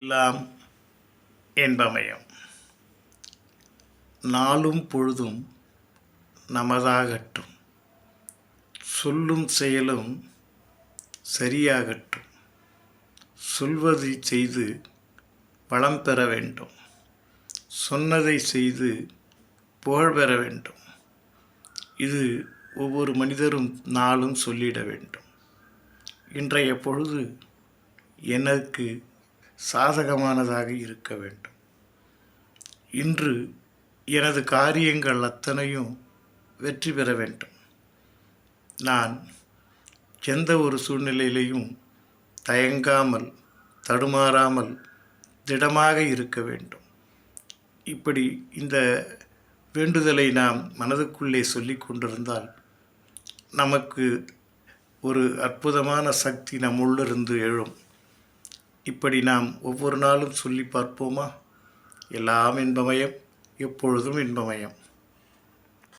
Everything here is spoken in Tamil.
எல்லாம் என்பமயம். நாளும் பொழுதும் நமதாகட்டும், சொல்லும் செயலும் சரியாகட்டும். சொல்வதை செய்து வளம் பெற வேண்டும், சொன்னதை செய்து புகழ் பெற வேண்டும். இது ஒவ்வொரு மனிதரும் நாளும் சொல்லிட வேண்டும். இன்றைய பொழுது எனக்கு சாதகமானதாக இருக்க வேண்டும். இன்று எனது காரியங்கள் அத்தனையும் வெற்றி பெற வேண்டும். நான் எந்த ஒரு சூழ்நிலையிலையும் தயங்காமல், தடுமாறாமல், திடமாக இருக்க வேண்டும். இப்படி இந்த வேண்டுதலை நாம் மனதுக்குள்ளே சொல்லி கொண்டிருந்தால் நமக்கு ஒரு அற்புதமான சக்தி நம்முள்ளிருந்து எழும். இப்படி நாம் ஒவ்வொரு நாளும் சொல்லி பார்ப்போமா? எல்லாம் இன்பமயம், எப்பொழுதும் இன்பமயம்.